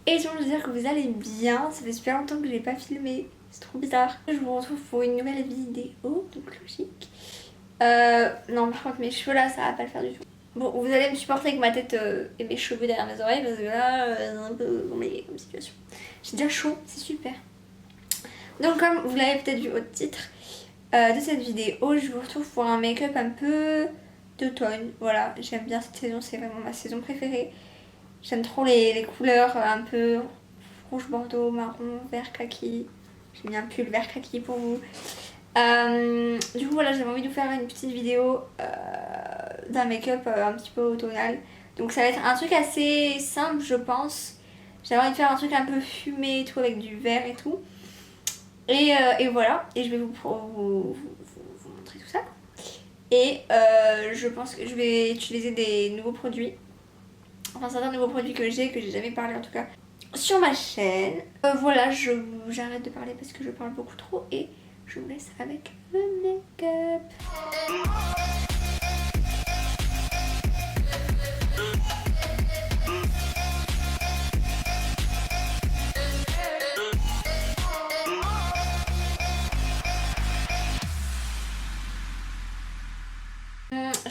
Et je veux dire que vous allez bien, ça fait super longtemps que je n'ai pas filmé, c'est trop bizarre. Je vous retrouve pour une nouvelle vidéo, donc logique. Non par contre mes cheveux là ça va pas le faire du tout. Bon vous allez me supporter avec ma tête et mes cheveux derrière mes oreilles parce que là c'est un peu compliqué comme situation. J'ai déjà chaud, c'est super. Donc comme vous l'avez peut-être vu au titre de cette vidéo, je vous retrouve pour un make-up un peu d'automne. Voilà, j'aime bien cette saison, c'est vraiment ma saison préférée. J'aime trop les couleurs un peu rouge bordeaux, marron, vert kaki. J'ai mis un pull vert kaki pour vous. Du coup voilà, j'avais envie de vous faire une petite vidéo d'un make-up un petit peu automnal. Donc ça va être un truc assez simple je pense. J'avais envie de faire un truc un peu fumé et tout avec du vert et tout. Et voilà, et je vais vous montrer tout ça. Et je pense que je vais utiliser des nouveaux produits. Enfin certains nouveaux produits que j'ai jamais parlé en tout cas sur ma chaîne. Voilà, j'arrête de parler parce que je parle beaucoup trop et je vous laisse avec le make-up.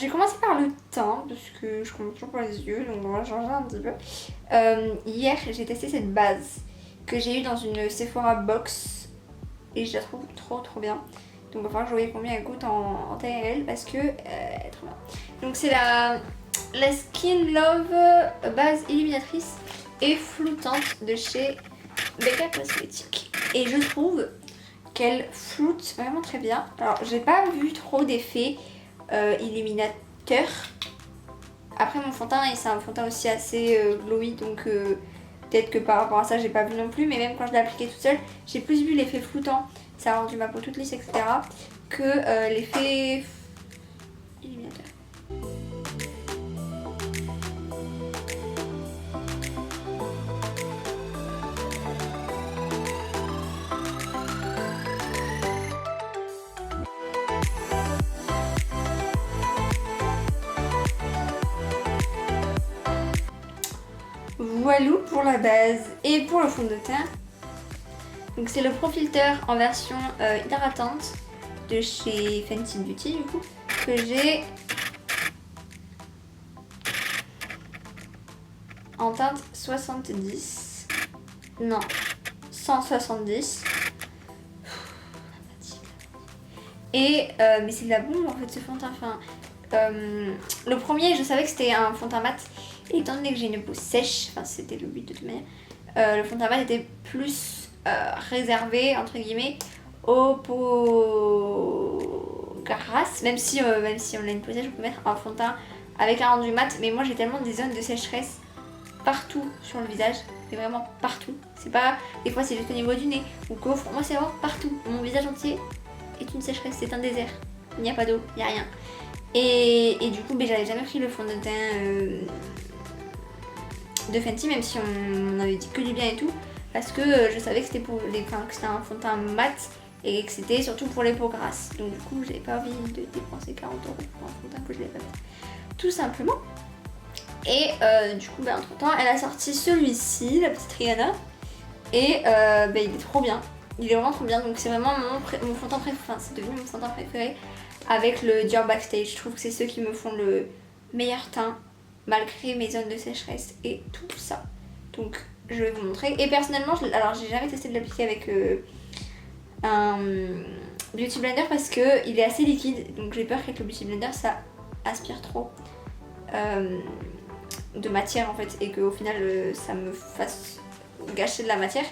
J'ai commencé par le teint parce que je commence toujours par les yeux, donc on va changer un petit peu. Hier j'ai testé cette base que j'ai eue dans une Sephora box et je la trouve trop bien. Donc il va falloir que je voie combien elle coûte en taille réelle parce que elle est trop bien. Donc c'est la Skin Love base illuminatrice et floutante de chez Becca Cosmetics. Et je trouve qu'elle floute vraiment très bien. Alors j'ai pas vu trop d'effets illuminateur. Après mon fond de teint c'est un fond de teint aussi assez glowy donc peut-être que par rapport à ça j'ai pas vu non plus, mais même quand je l'ai appliqué toute seule j'ai plus vu l'effet floutant, ça a rendu ma peau toute lisse etc. que l'effet illuminateur. Voilà pour la base. Et pour le fond de teint, donc c'est le Pro Filter en version hydratante de chez Fenty Beauty du coup, que j'ai en teinte 70. Non, 170. Et mais c'est de la bombe en fait ce fond de teint. Enfin, le premier je savais que c'était un fond de teint mat. Et étant donné que j'ai une peau sèche, enfin c'était le but de toute manière, le fond de teint mat était plus réservé entre guillemets aux peaux grasses. Même si on a une peau sèche, on peut mettre un fond de teint avec un rendu mat. Mais moi j'ai tellement des zones de sécheresse partout sur le visage, mais vraiment partout. C'est pas, des fois c'est juste au niveau du nez ou qu'au front, moi c'est vraiment partout. Mon visage entier est une sécheresse, c'est un désert. Il n'y a pas d'eau, il n'y a rien. Et du coup j'avais jamais pris le fond de teint de Fenty, même si on avait dit que du bien et tout, parce que je savais que c'était pour les, que c'était un fond de teint mat et que c'était surtout pour les peaux grasses. Donc du coup j'avais pas envie de dépenser 40 € pour un fond de teint que je l'ai pas fait. Tout simplement. Et du coup entre temps elle a sorti celui-ci, la petite Rihanna. Et il est trop bien. Il est vraiment trop bien. Donc c'est vraiment mon fond de teint préféré. Enfin c'est devenu mon fond de teint préféré avec le Dior Backstage. Je trouve que c'est ceux qui me font le meilleur teint malgré mes zones de sécheresse et tout ça. Donc je vais vous montrer. Et personnellement, alors j'ai jamais testé de l'appliquer avec un Beauty Blender parce que il est assez liquide. Donc j'ai peur qu'avec le Beauty Blender ça aspire trop de matière en fait. Et qu'au final ça me fasse gâcher de la matière.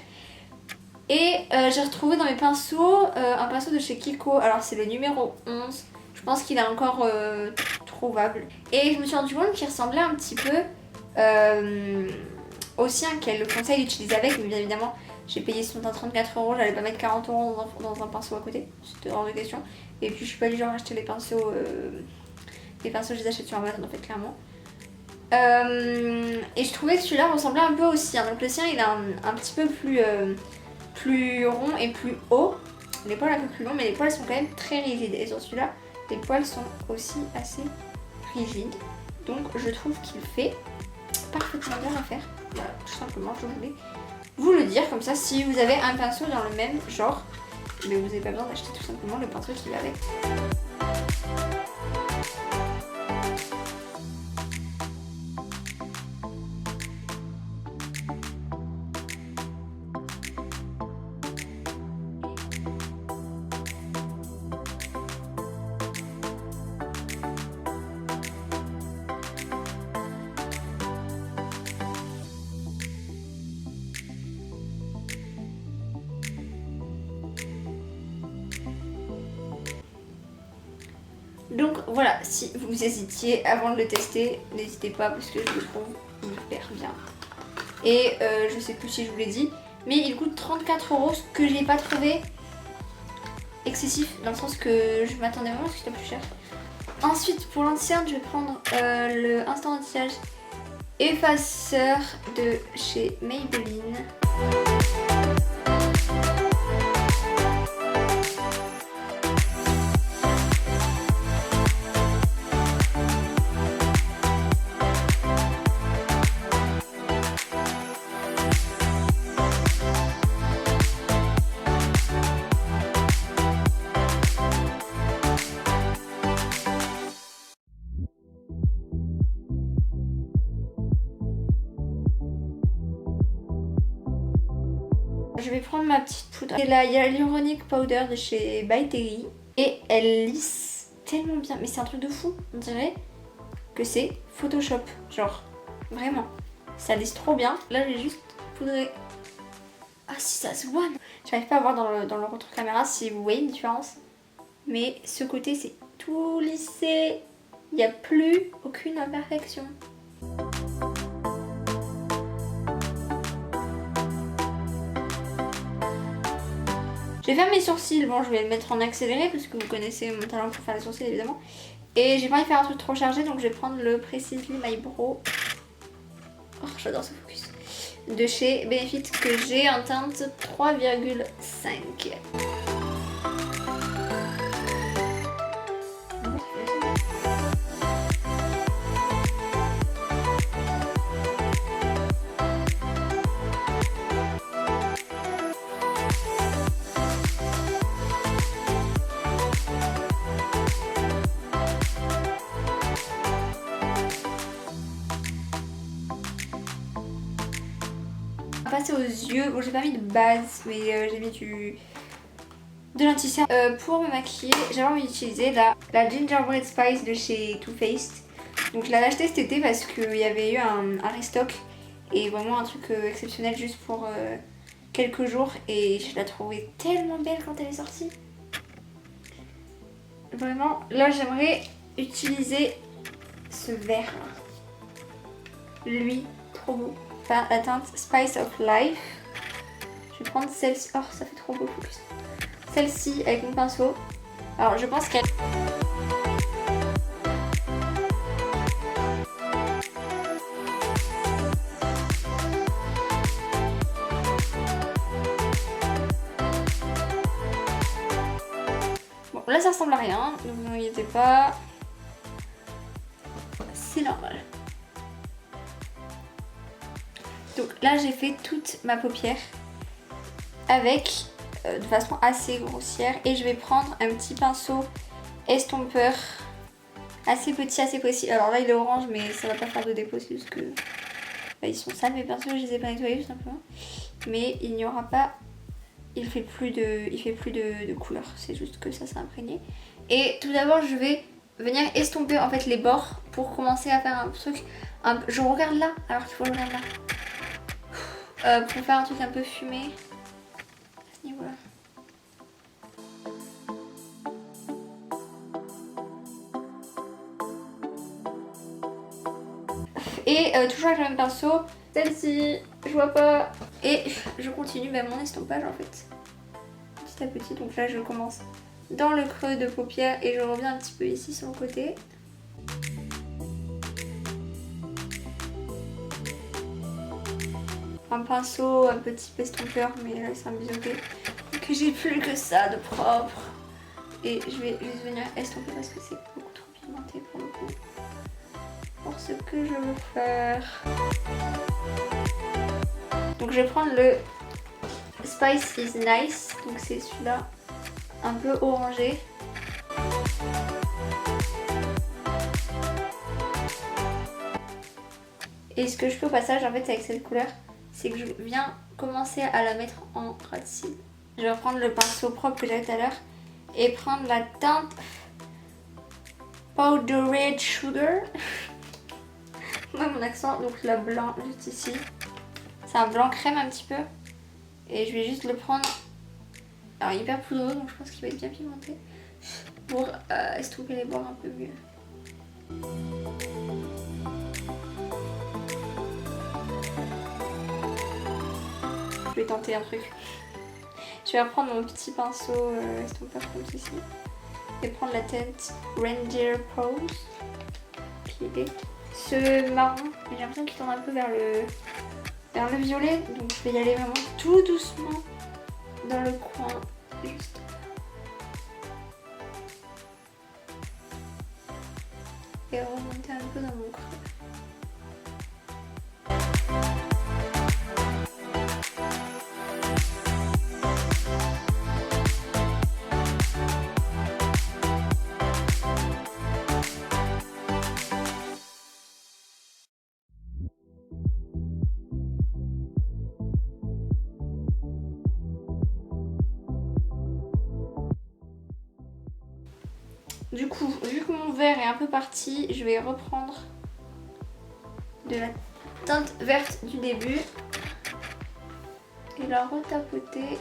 Et j'ai retrouvé dans mes pinceaux un pinceau de chez Kiko. Alors c'est le numéro 11. Je pense qu'il est encore trouvable. Et je me suis rendu compte qu'il ressemblait un petit peu au sien, qu'elle le conseille d'utiliser avec. Mais bien évidemment, j'ai payé son teint 34 €. J'allais pas mettre 40 € dans un pinceau à côté. C'était hors de question. Et puis je suis pas du genre à acheter les pinceaux. Les pinceaux, je les achète sur Amazon en fait, clairement. Et je trouvais que celui-là ressemblait un peu au sien. Donc le sien, il est un petit peu plus rond et plus haut. Les poils un peu plus longs, mais les poils sont quand même très rigides. Et sur celui-là, les poils sont aussi assez rigides. Donc je trouve qu'il fait parfaitement bien l'affaire. Voilà, tout simplement, je voulais vous le dire comme ça. Si vous avez un pinceau dans le même genre, mais vous n'avez pas besoin d'acheter tout simplement le pinceau qui va avec. Donc voilà, si vous hésitiez avant de le tester, n'hésitez pas parce que je le trouve hyper bien. Et je sais plus si je vous l'ai dit, mais il coûte 34 €, ce que j'ai pas trouvé excessif, dans le sens que je m'attendais vraiment à ce que c'était plus cher. Ensuite, pour l'anti-cerne, je vais prendre le Instant Anti-Âge Effaceur de chez Maybelline. Je vais prendre ma petite poudre. C'est la Hyaluronic Powder de chez By Terry. Et elle lisse tellement bien. Mais c'est un truc de fou. On dirait que c'est Photoshop. Genre, vraiment. Ça lisse trop bien. Là, j'ai juste poudré. Ah si, ça se voit. J'arrive pas à voir dans le retour caméra si vous voyez une différence. Mais ce côté, c'est tout lissé. Il n'y a plus aucune imperfection. Je vais faire mes sourcils, bon je vais le mettre en accéléré parce que vous connaissez mon talent pour faire les sourcils évidemment. Et j'ai pas envie de faire un truc trop chargé donc je vais prendre le Precisely My Brow. Oh j'adore ce focus. De chez Benefit que j'ai en teinte 3,5. Passer aux yeux, bon j'ai pas mis de base mais j'ai mis de l'anti-cerne. Pour me maquiller j'avais envie d'utiliser la Gingerbread Spice de chez Too Faced. Donc je l'avais acheté cet été parce qu'il y avait eu un restock et vraiment un truc exceptionnel juste pour quelques jours et je la trouvais tellement belle quand elle est sortie. Vraiment là j'aimerais utiliser ce vert là. Lui trop beau. La teinte Spice of Life. Je vais prendre celle-ci. Oh, ça fait trop beau focus. Celle-ci avec mon pinceau. Alors, je pense qu'elle... Bon, là, ça ressemble à rien. Donc, ne vous inquiétez pas. C'est normal. Donc là j'ai fait toute ma paupière avec de façon assez grossière et je vais prendre un petit pinceau estompeur assez petit, assez précis. Alors là il est orange mais ça va pas faire de dépôt, c'est juste que bah, ils sont sales mes pinceaux, je les ai pas nettoyés tout simplement. Mais il n'y aura pas, il fait plus de couleur, c'est juste que ça s'est imprégné. Et tout d'abord je vais venir estomper en fait les bords pour commencer à faire un truc, je regarde là alors qu'il faut le regarder là. Pour faire un truc un peu fumé à ce niveau-là. Et toujours avec le même pinceau, celle-ci, je vois pas. Et je continue mon estompage en fait, petit à petit. Donc là je commence dans le creux de paupière et je reviens un petit peu ici sur le côté. Un pinceau, un petit estompeur, mais là c'est un biseauté. Donc j'ai plus que ça de propre. Et je vais juste venir estomper parce que c'est beaucoup trop pigmenté pour le coup. Pour ce que je veux faire. Donc je vais prendre le Spice is Nice, donc c'est celui-là, un peu orangé. Et ce que je fais au passage en fait avec cette couleur, c'est que je viens commencer à la mettre en ras de cils. Je vais prendre le pinceau propre que j'avais tout à l'heure et prendre la teinte Powdered Sugar. Moi mon accent, donc le blanc juste ici. C'est un blanc crème un petit peu. Et je vais juste le prendre, alors hyper poudreux, donc je pense qu'il va être bien pimenté, pour estomper les bords un peu mieux. Je vais tenter un truc. Je vais reprendre mon petit pinceau estompeur comme ceci et prendre la teinte Reindeer Pose. Ce marron, j'ai l'impression qu'il tend un peu vers le violet, donc je vais y aller vraiment tout doucement dans le coin, juste. Et remonter un peu dans mon creux. Du coup, vu que mon vert est un peu parti, je vais reprendre de la teinte verte du début et la retapoter.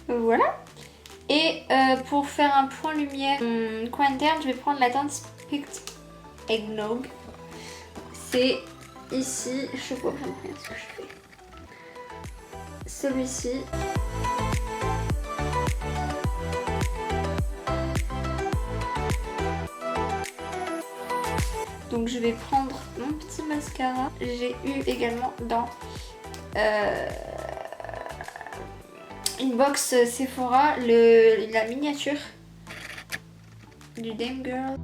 Voilà. Et pour faire un point lumière, coin interne, je vais prendre la teinte Spicked Eggnog. C'est ici, je vois vraiment rien ce que je fais. Celui-ci. Donc je vais prendre mon petit mascara. J'ai eu également dans une box Sephora la miniature du Dame Girl.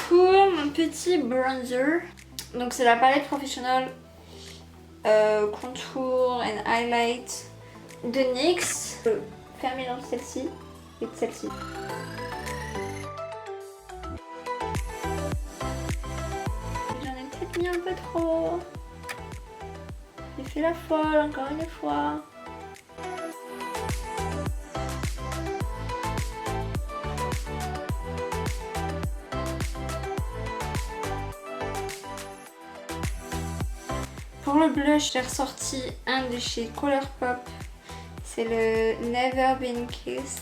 Pour mon petit bronzer, donc c'est la palette Professional Contour and Highlight de NYX. Je vais faire mélange celle-ci et de celle-ci. J'en ai peut-être mis un peu trop. J'ai fait la folle encore une fois. Pour le blush, j'ai ressorti un de chez Colourpop. C'est le Never Been Kissed.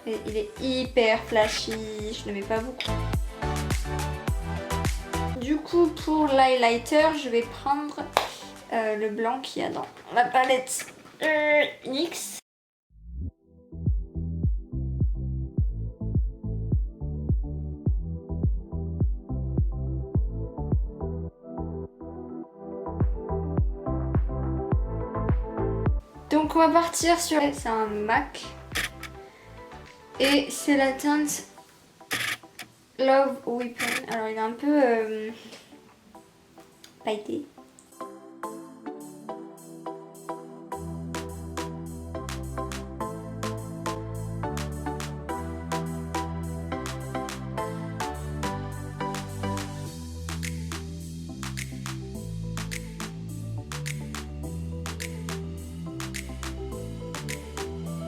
Et il est hyper flashy, je ne mets pas beaucoup. Du coup, pour l'highlighter, je vais prendre le blanc qu'il y a dans la palette NYX. Donc on va partir sur... C'est un MAC. Et c'est la teinte Love Weapon. Alors il est un peu pailleté.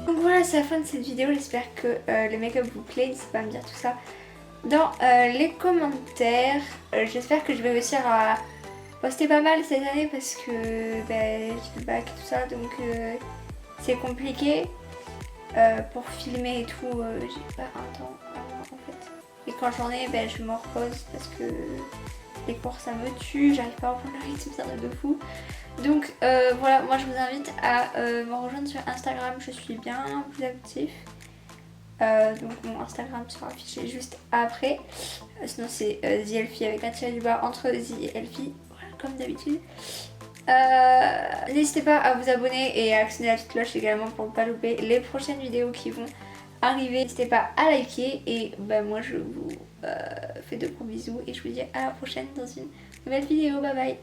Donc voilà, c'est la fin de cette vidéo. J'espère que le make-up vous plaît. N'hésitez pas à me dire tout ça dans les commentaires. J'espère que je vais réussir à poster pas mal cette année parce que j'ai le bac et tout ça, donc c'est compliqué. pour filmer et tout, j'ai pas un temps en fait. Et quand j'en ai, ben, je me repose parce que les cours ça me tue, j'arrive pas à reprendre le rythme, c'est un truc de fou. Donc voilà, moi je vous invite à me rejoindre sur Instagram, je suis bien plus active. Donc mon Instagram sera affiché juste après. Sinon c'est The Elfie avec un tiré du bas entre The et Elfie, voilà, comme d'habitude. N'hésitez pas à vous abonner et à actionner la petite cloche également pour ne pas louper les prochaines vidéos qui vont arriver. N'hésitez pas à liker et bah, moi je vous fais de gros bisous et je vous dis à la prochaine dans une nouvelle vidéo. Bye bye.